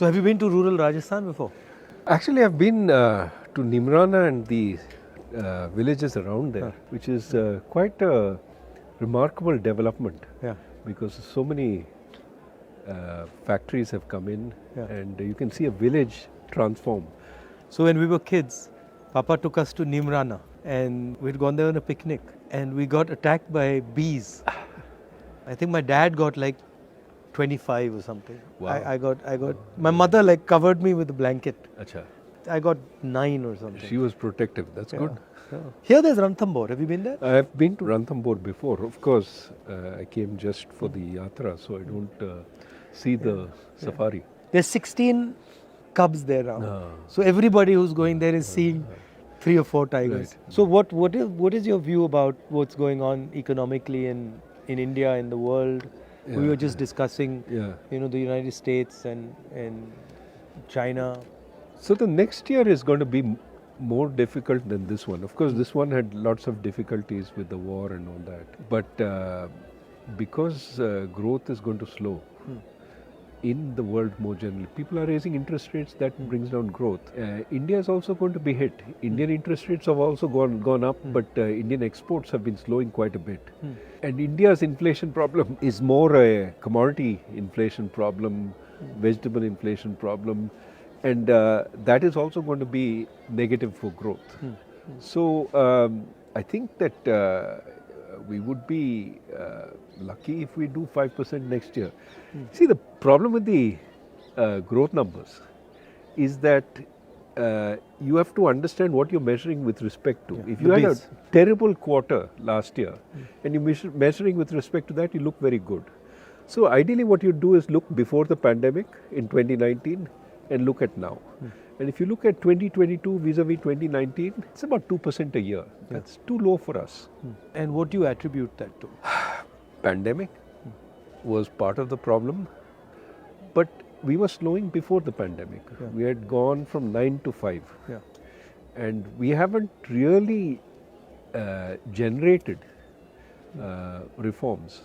So have you been to rural Rajasthan before? Actually, I've been to Nimrana and the villages around there, which is quite a remarkable development. Yeah. Because so many factories have come in, Yeah. and you can see a village transform. So when we were kids, Papa took us to Nimrana and we'd gone there on a picnic and we got attacked by bees. I think my dad got like 25 or something. Wow. I got, my mother like covered me with a blanket. Acha. I got 9 or something. She was protective. That's good. Yeah. Here there's Ranthambore. Have you been there? I've been to Ranthambore before. Of course, I came just for the yatra, so I don't see the safari. There's 16 cubs there now. So everybody who's going there is seeing 3 or 4 tigers. Right. So what is your view about what's going on economically in India, in the world? We were just discussing, the United States and China. So the next year is going to be more difficult than this one. Of course, this one had lots of difficulties with the war and all that. But because growth is going to slow in the world more generally, people are raising interest rates, that brings down growth. India is also going to be hit. Indian interest rates have also gone up, but Indian exports have been slowing quite a bit. And India's inflation problem is more a commodity inflation problem, vegetable inflation problem. And that is also going to be negative for growth. So I think that we would be lucky if we do 5% next year. See, the problem with the growth numbers is that you have to understand what you're measuring with respect to. If you had a terrible quarter last year and you're measuring with respect to that, you look very good. So ideally what you do is look before the pandemic in 2019 and look at now. And if you look at 2022 vis-a-vis 2019, it's about 2% a year. That's too low for us. And what do you attribute that to? Pandemic was part of the problem, but we were slowing before the pandemic. We had gone from 9 to 5. And we haven't really generated reforms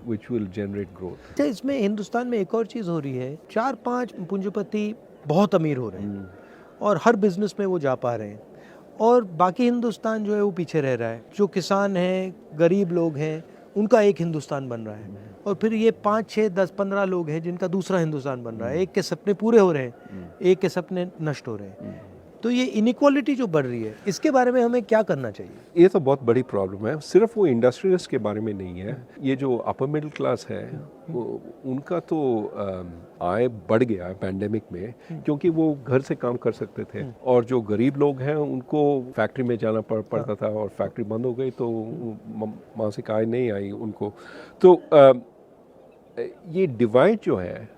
which will generate growth. इसमें हिंदुस्तान में एक और चीज़ हो रही है, 4-5 पूंजीपति बहुत अमीर हो रहे हैं और हर बिजनेस में वो जा पा रहे हैं और बाकी हिंदुस्तान जो है वो पीछे रह रहा है. जो किसान हैं, गरीब लोग हैं, उनका एक हिंदुस्तान बन रहा है और फिर ये 5, 6, 10, 15 लोग हैं जिनका दूसरा हिंदुस्तान बन रहा है. एक के सपने पूरे हो रहे हैं, एक के सपने नष्ट हो रहे हैं. तो ये इनइक्वालिटी जो बढ़ रही है, इसके बारे में हमें क्या करना चाहिए? ये तो बहुत बड़ी प्रॉब्लम है. सिर्फ वो इंडस्ट्रियलिस्ट के बारे में नहीं है. ये जो अपर मिडिल क्लास है, उनका तो आय बढ़ गया है पैंडेमिक में, क्योंकि वो घर से काम कर सकते थे. और जो गरीब लोग हैं उनको फैक्ट्री में जाना पड़ता था और फैक्ट्री बंद हो गई तो मासिक आय नहीं आई उनको. तो ये डिवाइड जो है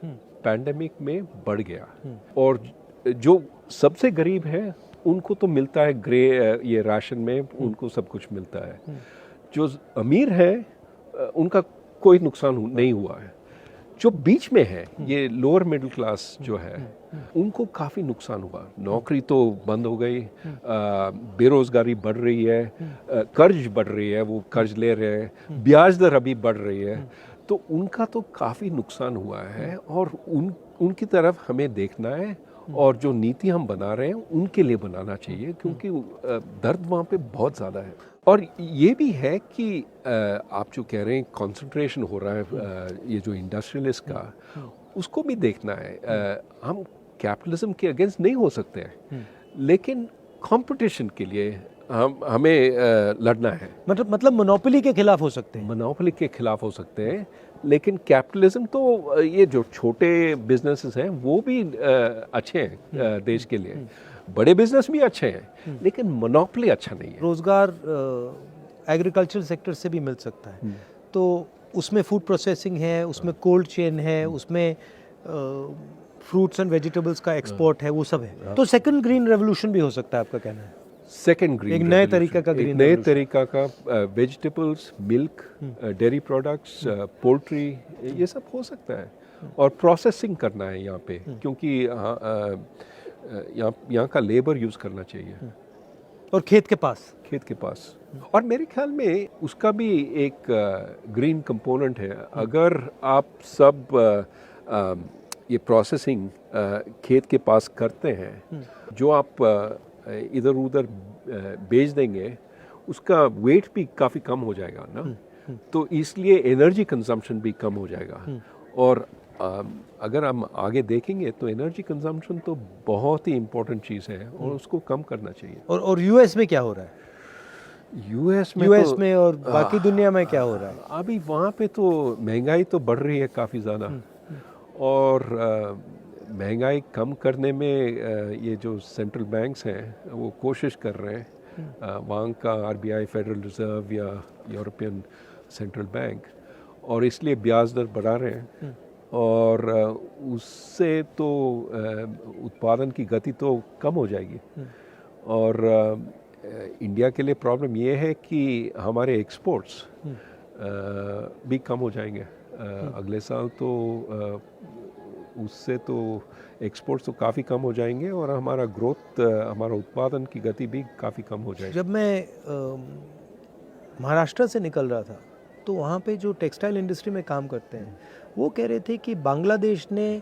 पैंडेमिक में बढ़ गया. और जो सबसे गरीब है उनको तो मिलता है ये राशन में, उनको सब कुछ मिलता है. जो अमीर है उनका कोई नुकसान नहीं हुआ है. जो बीच में है, ये लोअर मिडिल क्लास जो है, उनको काफ़ी नुकसान हुआ. नौकरी तो बंद हो गई, बेरोजगारी बढ़ रही है, कर्ज बढ़ रही है, वो कर्ज ले रहे हैं, ब्याज दर अभी बढ़ रही है. तो उनका तो काफ़ी नुकसान हुआ है और उनकी तरफ हमें देखना है. और जो नीति हम बना रहे हैं उनके लिए बनाना चाहिए, क्योंकि दर्द वहाँ पे बहुत ज़्यादा है. और ये भी है कि आप जो कह रहे हैं कंसंट्रेशन हो रहा है ये जो इंडस्ट्रियलिस्ट का, उसको भी देखना है. हम कैपिटलिज्म के अगेंस्ट नहीं हो सकते हैं, लेकिन कंपटीशन के लिए हमें लड़ना है. मतलब मोनोपोली के खिलाफ हो सकते हैं. मोनोपोली के खिलाफ हो सकते हैं, लेकिन कैपिटलिज्म तो ये जो छोटे बिजनेसेस हैं वो भी अच्छे हैं देश के लिए. बड़े बिजनेस भी अच्छे हैं, लेकिन मोनोपोली अच्छा नहीं है. रोजगार एग्रीकल्चर सेक्टर से भी मिल सकता है. तो उसमें फूड प्रोसेसिंग है, उसमें कोल्ड चेन है, उसमें फ्रूट्स एंड वेजिटेबल्स का एक्सपोर्ट है, वो सब है. तो सेकंड ग्रीन रेवोल्यूशन भी हो सकता है, आपका कहना है? सेकेंड ग्रीन, एक नए तरीका का ग्रीन, नए तरीका का vegetables, milk, dairy products, poultry, ये सब हो सकता है. और प्रोसेसिंग करना है यहाँ पे, क्योंकि यहाँ का लेबर यूज़ करना चाहिए. और खेत के पास. और मेरे ख्याल में उसका भी एक ग्रीन कंपोनेंट है. अगर आप सब ये प्रोसेसिंग खेत के पास करते हैं, जो आप इधर उधर बेच देंगे उसका वेट भी काफ़ी कम हो जाएगा ना, तो इसलिए एनर्जी कंजम्पशन भी कम हो जाएगा। और अगर हम आगे देखेंगे तो एनर्जी कंजम्पशन तो बहुत ही इम्पोर्टेंट चीज़ है और उसको कम करना चाहिए। और यूएस में क्या हो रहा है? यूएस में और बाकी दुनिया में क्या हो रहा है? अभी वहाँ पे तो महंगाई तो बढ़ रही है काफ़ी ज़्यादा, और महंगाई कम करने में ये जो सेंट्रल बैंक्स हैं वो कोशिश कर रहे हैं, वहाँ का RBI फेडरल रिजर्व या यूरोपियन सेंट्रल बैंक, और इसलिए ब्याज दर बढ़ा रहे हैं, और उससे तो उत्पादन की गति तो कम हो जाएगी। और इंडिया के लिए प्रॉब्लम ये है कि हमारे एक्सपोर्ट्स भी कम हो जाएंगे अगले साल, तो उससे तो एक्सपोर्ट्स तो काफ़ी कम हो जाएंगे और हमारा ग्रोथ, हमारा उत्पादन की गति भी काफ़ी कम हो जाएगी। जब मैं महाराष्ट्र से निकल रहा था तो वहाँ पे जो टेक्सटाइल इंडस्ट्री में काम करते हैं वो कह रहे थे कि बांग्लादेश ने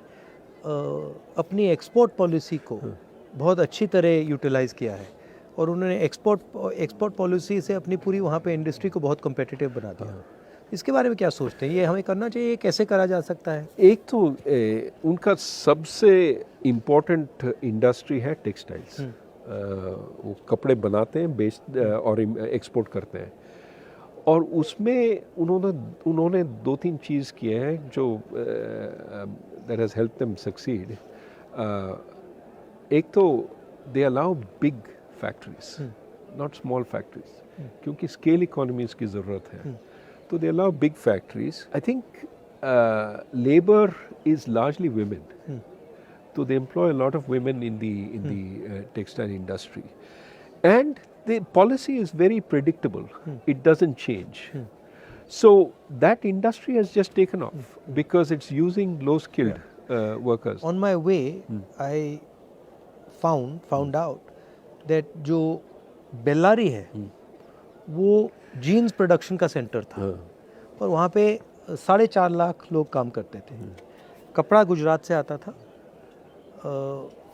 अपनी एक्सपोर्ट पॉलिसी को बहुत अच्छी तरह यूटिलाइज़ किया है और उन्होंने एक्सपोर्ट पॉलिसी से अपनी पूरी वहाँ पे इंडस्ट्री को बहुत कम्पिटिटिव बना दिया। इसके बारे में क्या सोचते हैं? ये हमें करना चाहिए, कैसे करा जा सकता है? एक तो उनका सबसे इम्पोर्टेंट इंडस्ट्री है टेक्सटाइल्स, वो कपड़े बनाते हैं, और एक्सपोर्ट करते हैं, और उसमें उन्होंने 2-3 चीज़ किए हैं जो that has help them succeed. एक तो they allow big factories, not small factories, क्योंकि स्केल इकोनॉमीज की ज़रूरत है, तो they allow big factories. I think labour is largely women, so they employ a lot of women in the textile industry, and the policy is very predictable. It doesn't change. So that industry has just taken off because it's using low-skilled workers. On my way, I found out that जो बेल्लारी है वो jeans production का centre था और वहाँ पे 4.5 लाख लोग काम करते थे। कपड़ा गुजरात से आता था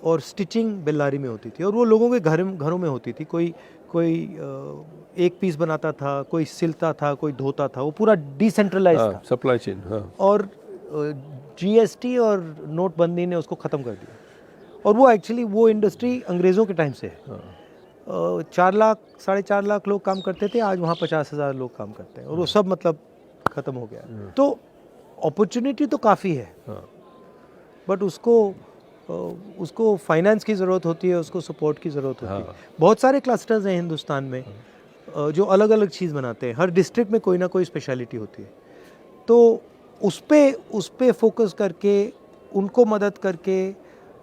और स्टिचिंग बेल्लारी में होती थी और वो लोगों के घरों में होती थी। कोई एक पीस बनाता था, कोई सिलता था, कोई धोता था, वो पूरा डिसेंट्रलाइज था सप्लाई चेन। और GST और नोटबंदी ने उसको ख़त्म कर दिया और वो एक्चुअली वो इंडस्ट्री अंग्रेज़ों के टाइम से है। 4.5 लाख लोग काम करते थे, आज वहाँ 50,000 लोग काम करते हैं और वो सब मतलब ख़त्म हो गया। तो अपॉर्चुनिटी तो काफ़ी है, बट उसको फाइनेंस की ज़रूरत होती है, उसको सपोर्ट की ज़रूरत होती है। बहुत सारे क्लस्टर्स हैं हिंदुस्तान में जो अलग अलग चीज़ बनाते हैं, हर डिस्ट्रिक्ट में कोई ना कोई स्पेशलिटी होती है, तो उस पे फोकस करके, उनको मदद करके,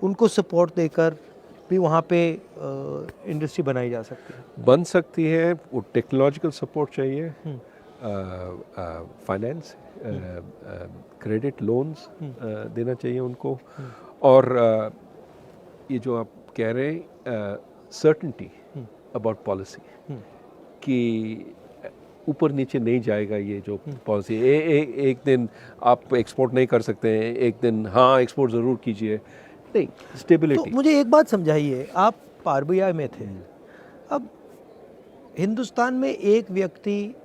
उनको सपोर्ट देकर भी वहाँ पे इंडस्ट्री बनाई जा सकती है, बन सकती है। वो टेक्नोलॉजिकल सपोर्ट चाहिए, फाइनेंस, क्रेडिट लोन्स देना चाहिए उनको, और ये जो आप कह रहे हैं सर्टेनिटी अबाउट पॉलिसी कि ऊपर नीचे नहीं जाएगा ये जो पॉलिसी, एक दिन आप एक्सपोर्ट नहीं कर सकते हैं, एक दिन हाँ एक्सपोर्ट ज़रूर कीजिए, नहीं, स्टेबिलिटी। तो मुझे एक बात समझाइए, आप RBI में थे, अब हिंदुस्तान में एक व्यक्ति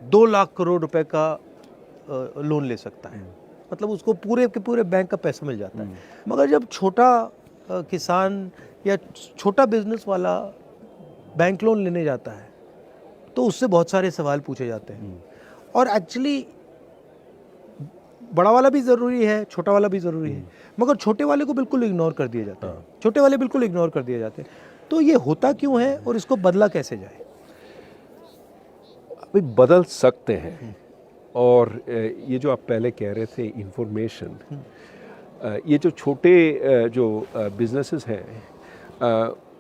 2 लाख करोड़ रुपए का लोन ले सकता है, मतलब उसको पूरे के पूरे बैंक का पैसा मिल जाता है, मगर जब छोटा किसान या छोटा बिजनेस वाला बैंक लोन लेने जाता है तो उससे बहुत सारे सवाल पूछे जाते हैं और एक्चुअली बड़ा वाला भी ज़रूरी है, छोटा वाला भी ज़रूरी है, मगर छोटे वाले को बिल्कुल इग्नोर कर दिया जाता है, छोटे वाले बिल्कुल इग्नोर कर दिए जाते हैं। तो ये होता क्यों है और इसको बदला कैसे जाए? अभी बदल सकते हैं, और ये जो आप पहले कह रहे थे इंफॉर्मेशन, ये जो छोटे जो बिजनेसेस हैं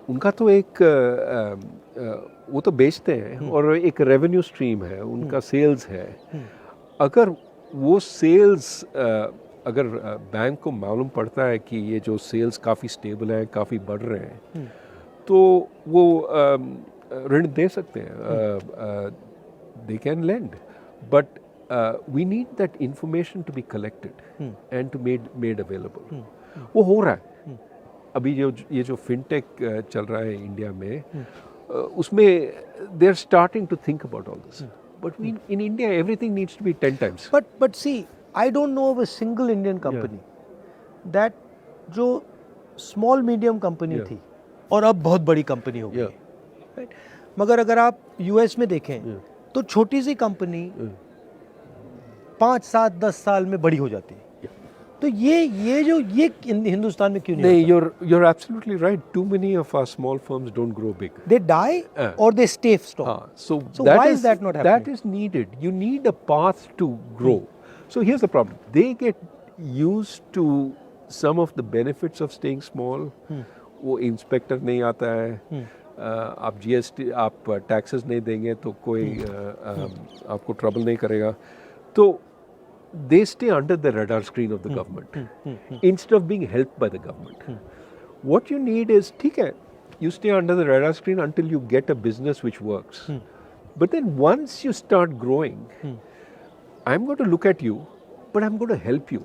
उनका तो एक वो तो बेचते हैं और एक रेवेन्यू स्ट्रीम है, उनका सेल्स है। अगर वो सेल्स अगर बैंक को मालूम पड़ता है कि ये जो सेल्स काफ़ी स्टेबल हैं, काफ़ी बढ़ रहे हैं, तो वो ऋण दे सकते हैं, they can lend, but we need that information to be collected and to made available. वो हो रहा है. अभी ये जो फिनटेक चल रहा है इंडिया में, उसमें they are starting to think about all this. But in India everything needs to be 10 times. But see, I don't know of a single Indian company that जो small medium company थी और अब बहुत बड़ी company हो गई. Right? मगर अगर आप US में देखें तो छोटी सी कंपनी 5, 7, 10 साल में बड़ी हो जाती है. तो ये हिंदुस्तान में क्यों नहीं होता? You're absolutely right. Too many of our small firms don't grow big. They die or they stay strong. So why is that not happening? That is needed. You need a path to grow. So here's the problem. They get used to some of the benefits of staying small. वो inspector नहीं आता है, आप GST, आप taxes नहीं देंगे तो कोई आपको ट्रबल नहीं करेगा. तो they stay under the radar screen of the government instead of being helped by the government. What you need is, ठीक है, you stay under the radar screen until you get a business which works. But then once you start growing, I'm going to look at you, but I'm going to help you.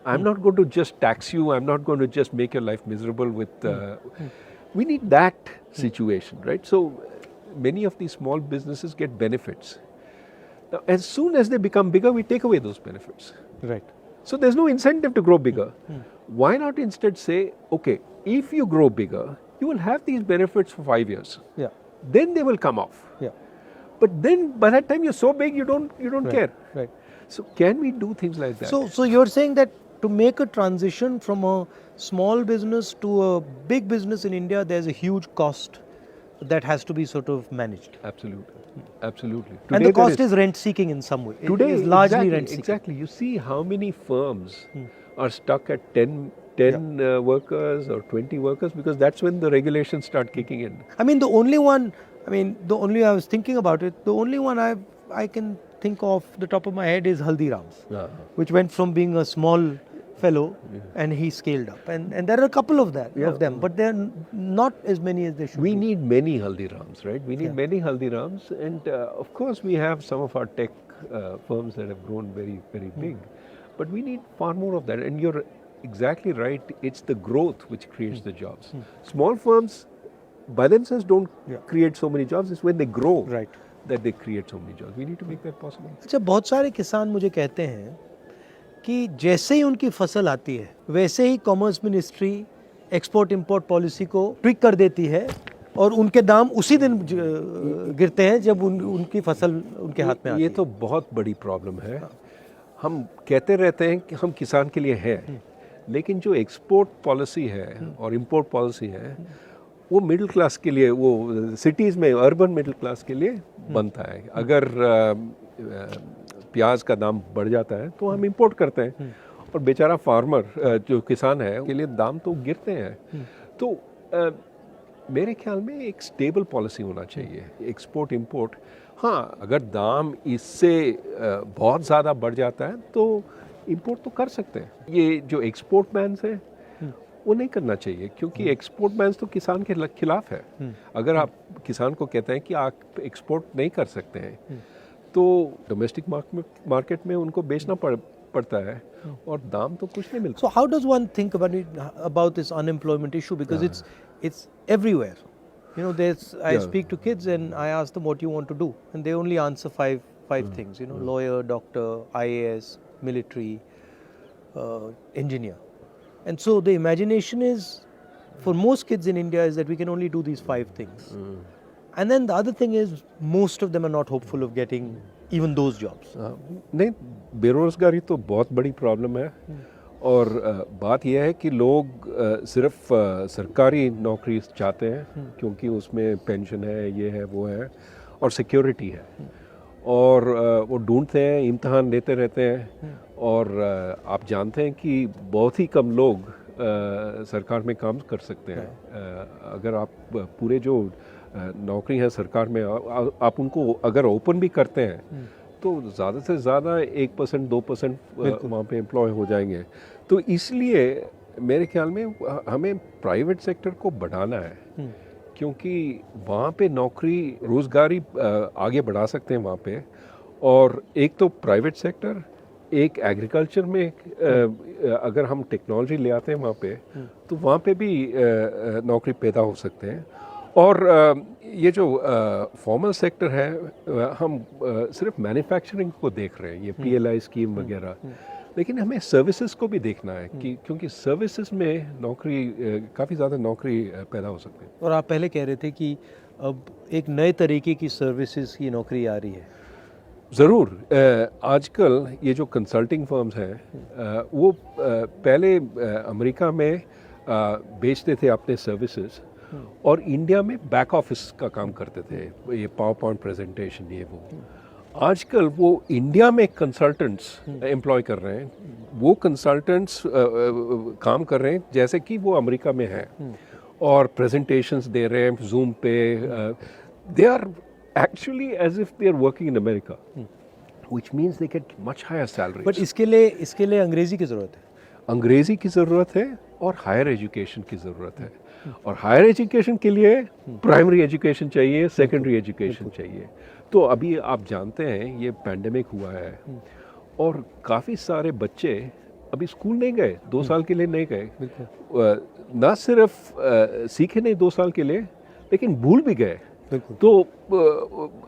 I'm not going to just tax you. I'm not going to just make your life miserable with... We need that situation, right? So many of these small businesses get benefits. Now, as soon as they become bigger, we take away those benefits. Right. So there's no incentive to grow bigger. Why not instead say, okay, if you grow bigger, you will have these benefits for 5 years. Yeah. Then they will come off. Yeah. But then by that time you're so big, you don't care. Right. So can we do things like that? So you're saying that to make a transition from a small business to a big business in India, there's a huge cost that has to be sort of managed. Absolutely. Absolutely. And the cost is rent seeking in some way. Today is largely rent seeking. Exactly. You see how many firms are stuck at 10 workers or 20 workers, because that's when the regulations start kicking in. I mean, I was thinking about it, the only one I can think of the top of my head is Haldiram's, which went from being a small fellow and he scaled up. And there are a couple of them, but there are not as many as they should We be. need many Haldirams, right? We need many Haldirams, and of course we have some of our tech firms that have grown very, very big, but we need far more of that. And you're exactly right, it's the growth which creates the jobs. Small firms by themselves don't create so many jobs, it's when they grow that they create so many jobs. We need to make that possible. अच्छा, बहुत सारे किसान मुझे कहते हैं कि जैसे ही उनकी फसल आती है वैसे ही commerce ministry export import policy को ट्विक कर देती है और उनके दाम उसी दिन गिरते हैं जब उनकी फसल उनके हाथ में आती है. ये तो बहुत बड़ी प्रॉब्लम है. हम कहते रहते हैं कि हम किसान के लिए हैं, लेकिन जो एक्सपोर्ट पॉलिसी है और इंपोर्ट पॉलिसी है वो मिडिल क्लास के लिए, वो सिटीज़ में अर्बन मिडिल क्लास के लिए बनता है. अगर प्याज का दाम बढ़ जाता है तो हम इंपोर्ट करते हैं और बेचारा फार्मर जो किसान है उसके लिए दाम तो गिरते हैं. तो मेरे ख्याल में एक स्टेबल पॉलिसी होना चाहिए एक्सपोर्ट इंपोर्ट. हाँ, अगर दाम इससे बहुत ज़्यादा बढ़ जाता है तो इंपोर्ट तो कर सकते हैं. ये जो एक्सपोर्ट बैन्स हैं वो नहीं करना चाहिए, क्योंकि एक्सपोर्ट बैन्स तो किसान के खिलाफ है. अगर आप किसान को कहते हैं कि आप एक्सपोर्ट नहीं कर सकते हैं तो डोमेस्टिक मार्केट में उनको बेचना पड़ता है और दाम तो कुछ नहीं मिलता. So how does one think about this unemployment issue, because it's everywhere. You know, I speak to kids and I ask them what you want to do, and they only answer five things. You know, lawyer, doctor, IAS, military, engineer. And so the imagination is, for most kids in India, is that we can only do these 5 things. And then the other thing is, most of them are not hopeful of getting even those jobs. नहीं, बेरोजगारी तो बहुत बड़ी problem है. और बात यह है कि लोग सिर्फ सरकारी नौकरी चाहते हैं क्योंकि उसमें पेंशन है, ये है, वो है और सिक्योरिटी है. और वो ढूंढते हैं, इम्तहान देते रहते हैं. और आप जानते हैं कि बहुत ही कम लोग सरकार में काम कर सकते हैं. अगर आप पूरे जो नौकरी है सरकार में आप उनको अगर ओपन भी करते हैं तो ज़्यादा से ज़्यादा 1%, 2% वहाँ पे एम्प्लॉय हो जाएंगे. तो इसलिए मेरे ख्याल में हमें प्राइवेट सेक्टर को बढ़ाना है, क्योंकि वहाँ पे नौकरी रोज़गारी आगे बढ़ा सकते हैं वहाँ पे. और एक तो प्राइवेट सेक्टर, एक एग्रीकल्चर में अगर हम टेक्नोलॉजी ले आते हैं वहाँ पे तो वहाँ पे भी नौकरी पैदा हो सकते हैं। और ये जो फॉर्मल सेक्टर है हम सिर्फ मैन्युफैक्चरिंग को देख रहे हैं, ये PLI स्कीम वगैरह, लेकिन हमें सर्विसेज को भी देखना है कि क्योंकि सर्विसेज में नौकरी काफ़ी ज़्यादा नौकरी पैदा हो सकती है। और आप पहले कह रहे थे कि अब एक नए तरीके की सर्विसेज की नौकरी आ रही है। ज़रूर। आजकल ये जो कंसल्टिंग फर्म्स हैं वो पहले अमेरिका में बेचते थे अपने सर्विसेज और इंडिया में बैक ऑफिस का काम करते थे, ये पावर पॉइंट प्रेजेंटेशन ये वो। आजकल वो इंडिया में कंसल्टेंट्स एम्प्लॉय कर रहे हैं, वो कंसल्टेंट्स काम कर रहे हैं जैसे कि वो अमेरिका में हैं और प्रेजेंटेशंस दे रहे हैं जूम पे। They are actually as if they are working in America, which means they get much higher salaries. But इसके लिए अंग्रेजी की ज़रूरत है। अंग्रेजी की ज़रूरत है और हायर एजुकेशन की ज़रूरत है। और हायर एजुकेशन के लिए प्राइमरी एजुकेशन चाहिए, सेकेंडरी एजुकेशन चाहिए। तो अभी आप जानते हैं ये पैंडेमिक हुआ है और काफ़ी सारे बच्चे अभी स्कूल नहीं गए, 2 साल के लिए नहीं गए। ना सिर्फ सीखे नहीं 2 साल के लिए, लेकिन भूल भी गए। तो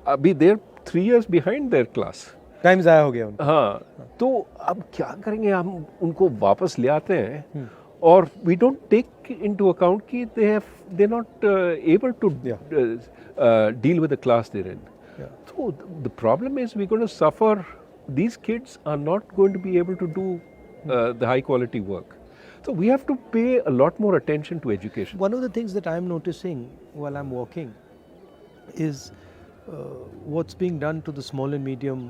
अभी देर 3 years behind there class, time ज़ाया हो गया उनका। हाँ, तो अब क्या करेंगे, हम उनको वापस ले आते हैं और we don't take into account कि they not able to deal with the class there in. So the problem is we're going to suffer. These kids are not going to be able to do the high quality work. So we have to pay a lot more attention to education. One of the things that I'm noticing while I'm walking is what's being done to the small and medium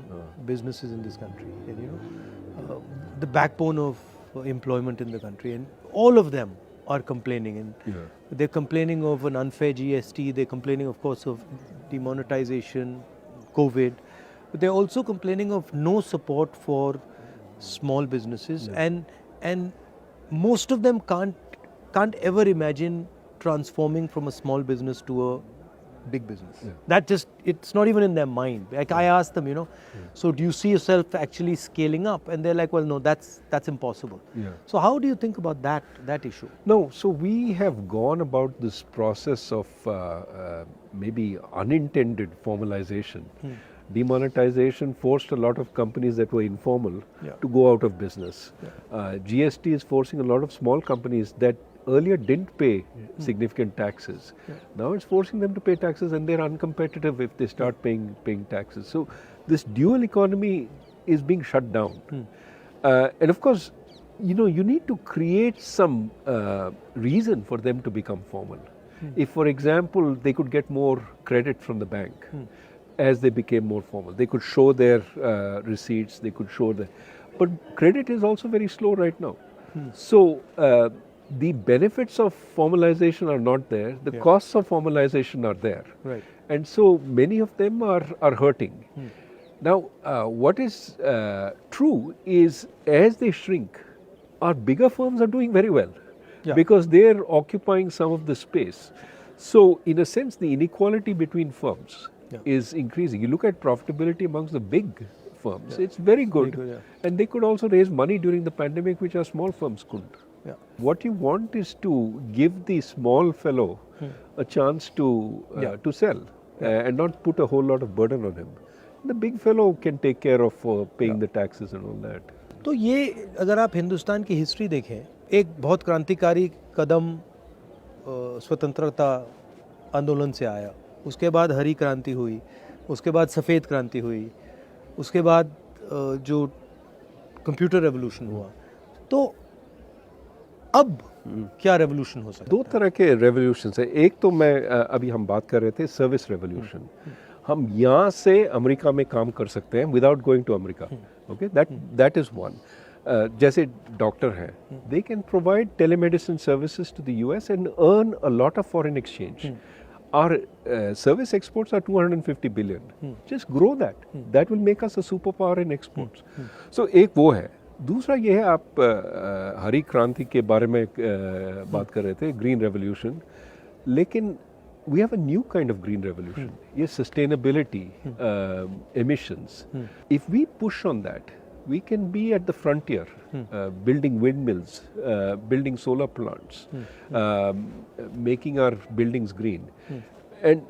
businesses in this country. And, the backbone of employment in the country, and all of them are complaining. And they're complaining of an unfair GST. They're complaining, of course, of demonetization, COVID. But they're also complaining of no support for small businesses, and most of them can't ever imagine transforming from a small business to a big business. That just, it's not even in their mind. Like I asked them, so do you see yourself actually scaling up? And they're like, well, no, that's impossible. So how do you think about that issue? No, so we have gone about this process of maybe unintended formalization. Demonetization forced a lot of companies that were informal to go out of business. GST is forcing a lot of small companies that earlier didn't pay significant taxes. Now it's forcing them to pay taxes, and they're uncompetitive if they start paying taxes. So this dual economy is being shut down. And of course, you need to create some reason for them to become formal. If, for example, they could get more credit from the bank as they became more formal, they could show their receipts, they could show the... But credit is also very slow right now. So the benefits of formalization are not there. The costs of formalization are there. Right. And so many of them are hurting. Now, what is true is as they shrink, our bigger firms are doing very well because they're occupying some of the space. So in a sense, the inequality between firms is increasing. You look at profitability amongst the big firms, it's very good. And they could also raise money during the pandemic, which our small firms couldn't. What you want is to give the small fellow a chance to sell and not put a whole lot of burden on him. The big fellow can take care of paying the taxes and all that. तो ये अगर आप हिंदुस्तान की history देखें, एक बहुत क्रांतिकारी कदम स्वतंत्रता आंदोलन से आया, उसके बाद हरी क्रांति हुई, उसके बाद सफ़ेद क्रांति हुई, उसके बाद जो कंप्यूटर रेवोल्यूशन हुआ, तो अब क्या रेवोल्यूशन हो सकता है? 2 तरह के रेवोल्यूशन है। एक तो मैं अभी हम बात कर रहे थे सर्विस रेवोल्यूशन। हम यहाँ से अमेरिका में काम कर सकते हैं without going to America. Okay, that is one. जैसे डॉक्टर हैं, they can provide telemedicine services to the US and earn a lot of foreign exchange. Our service exports are 250 billion. Just grow that. That will make us a superpower in exports. So एक वो है. दूसरा ये है, आप हरी क्रांति के बारे में बात कर रहे थे, ग्रीन रेवोल्यूशन, लेकिन we have a new kind of green revolution. Yes, sustainability, emissions. If we push on that, we can be at the frontier, building windmills, building solar plants, making our buildings green. And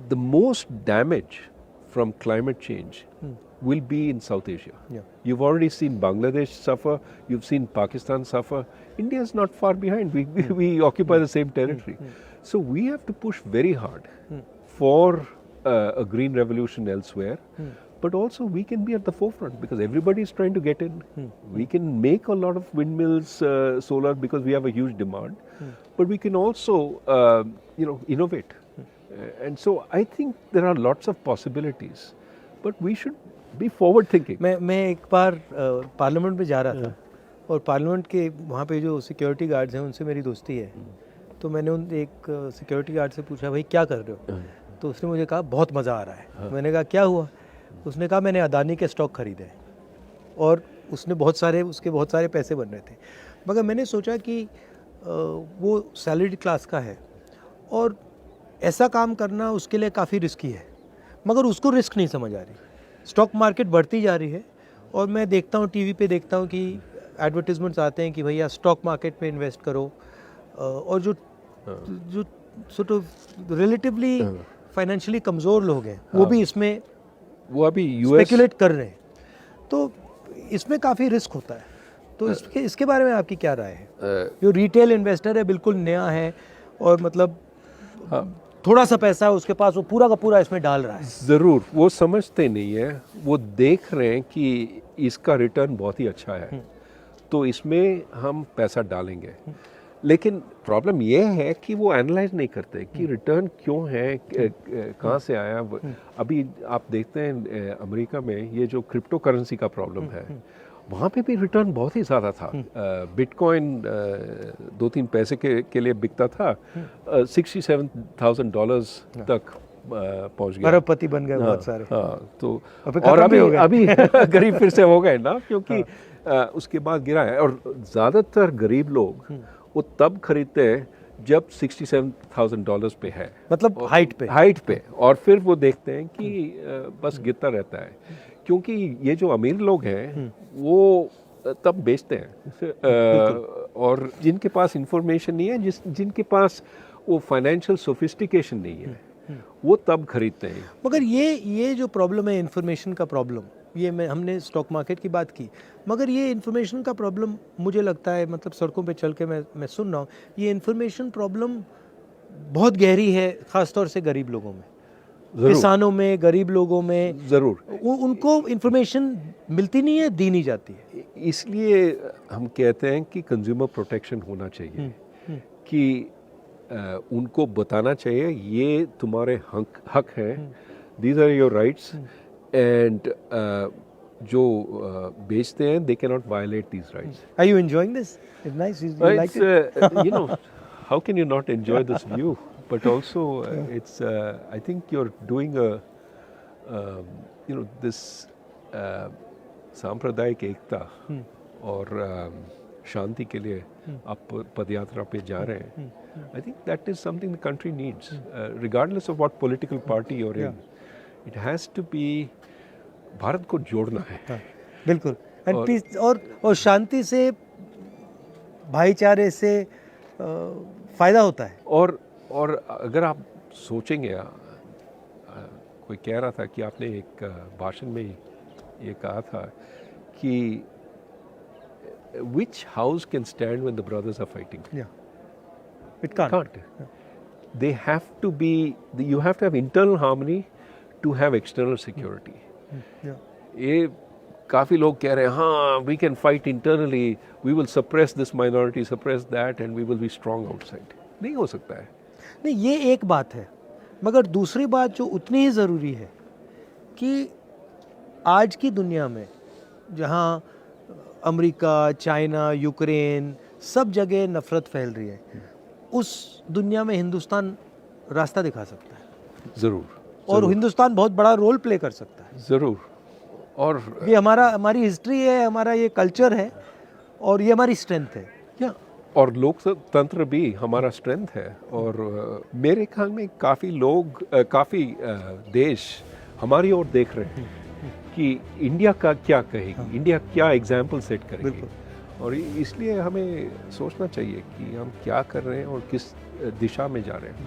the most damage from climate change will be in South Asia. Yeah. You've already seen Bangladesh suffer, you've seen Pakistan suffer. India is not far behind. We occupy the same territory. So we have to push very hard for a green revolution elsewhere. But also we can be at the forefront because everybody is trying to get in. We can make a lot of windmills, solar, because we have a huge demand. But we can also, innovate. And so I think there are lots of possibilities. But we should be forward thinking. मैं एक बार parliament में जा रहा था और parliament के वहाँ पे जो सिक्योरिटी गार्ड्स हैं उनसे मेरी दोस्ती है. तो मैंने उन एक सिक्योरिटी गार्ड से पूछा, भाई क्या कर रहे हो? तो उसने मुझे कहा बहुत मज़ा आ रहा है. मैंने कहा क्या हुआ? उसने कहा मैंने अदानी के स्टॉक खरीदे हैं और उसके बहुत सारे पैसे बन रहे थे. मगर मैंने सोचा कि वो सैलरीड क्लास का है और ऐसा काम करना उसके लिए काफ़ी रिस्की है, मगर उसको रिस्क नहीं समझ आ रही. स्टॉक मार्केट बढ़ती जा रही है और मैं देखता हूँ टीवी पे देखता हूँ कि एडवर्टीजमेंट्स आते हैं कि भैया स्टॉक मार्केट में इन्वेस्ट करो, और जो सॉर्ट ऑफ रिलेटिवली फाइनेंशियली कमज़ोर लोग हैं वो भी इसमें वो अभी स्पेकुलेट कर रहे हैं. तो इसमें काफ़ी रिस्क होता है. तो इसके बारे में आपकी क्या राय है? जो रिटेल इन्वेस्टर है बिल्कुल नया है और मतलब थोड़ा सा पैसा है उसके पास, वो पूरा का पूरा इसमें डाल रहा है. ज़रूर, वो समझते नहीं है. वो देख रहे हैं कि इसका रिटर्न बहुत ही अच्छा है तो इसमें हम पैसा डालेंगे. लेकिन प्रॉब्लम ये है कि वो एनालाइज नहीं करते कि रिटर्न क्यों है, कहाँ से आया. अभी आप देखते हैं अमेरिका में ये जो क्रिप्टो करेंसी का प्रॉब्लम है, वहाँ पे भी रिटर्न बहुत ही ज़्यादा था. बिटकॉइन 2-3 पैसे के लिए बिकता था, $67,000 तक पहुँच गया. अरबपति बन गए बहुत सारे. हाँ, तो और अभी गरीब फिर से हो गए ना, क्योंकि उसके बाद गिरा है. और ज़्यादातर गरीब लोग वो तब खरीदते हैं जब $67,000 पे है, मतलब हाइट पे, और फिर वो देखते हैं कि बस गिरता रहता है. क्योंकि ये जो अमीर लोग हैं वो तब बेचते हैं, और जिनके पास इंफॉर्मेशन नहीं है, जिनके पास वो फाइनेंशियल सोफिस्टिकेशन नहीं है, वो तब खरीदते हैं. मगर ये जो प्रॉब्लम है इन्फॉर्मेशन का प्रॉब्लम, ये हमने स्टॉक मार्केट की बात की, मगर ये इन्फॉर्मेशन का प्रॉब्लम मुझे लगता है, मतलब सड़कों पे चल के मैं सुन रहा हूँ, ये इन्फॉर्मेशन प्रॉब्लम बहुत गहरी है, ख़ास तौर से गरीब लोगों में, किसानों में, गरीब लोगों में. ज़रूर उनको इन्फॉर्मेशन मिलती नहीं है, दी नहीं जाती है. इसलिए हम कहते हैं कि कंज्यूमर प्रोटेक्शन होना चाहिए, कि उनको बताना चाहिए ये तुम्हारे हक हैं, these are your rights, and जो बेचते हैं they cannot violate these rights. Are you enjoying this? It's nice. You like it? How can you not enjoy this view? But also, it's. I think you're doing this सांप्रदायिक एकता और शांति के लिए आप पदयात्रा पे जा रहे हैं. I think that is something the country needs, regardless of what political party you're in. It has to be. Bharat को जोड़ना है. बिल्कुल. एंड पीस और शांति से, भाईचारे से फायदा होता है. और अगर आप सोचेंगे, कोई कह रहा था कि आपने एक भाषण में ये कहा था कि which house can stand when the brothers are fighting? Yeah. It can't. They have to be. You have to have internal harmony to have external security. ये काफ़ी लोग कह रहे हैं हाँ we can fight internally, we will suppress this minority, suppress that, and we will be strong outside. नहीं हो सकता है. नहीं, ये एक बात है, मगर दूसरी बात जो उतनी ही ज़रूरी है कि आज की दुनिया में जहाँ अमेरिका, चाइना, यूक्रेन, सब जगह नफ़रत फैल रही है, उस दुनिया में हिंदुस्तान रास्ता दिखा सकता है. ज़रूर. और हिंदुस्तान बहुत बड़ा रोल प्ले कर सकता है. ज़रूर. और ये हमारी हिस्ट्री है, हमारा ये कल्चर है और ये हमारी स्ट्रेंथ है. और लोकतंत्र भी हमारा स्ट्रेंथ है। और मेरे ख्याल में काफ़ी लोग, काफ़ी देश हमारी ओर देख रहे हैं कि इंडिया का क्या कहेगी, इंडिया क्या एग्जाम्पल सेट करेगी। और इसलिए हमें सोचना चाहिए कि हम क्या कर रहे हैं और किस दिशा में जा रहे हैं।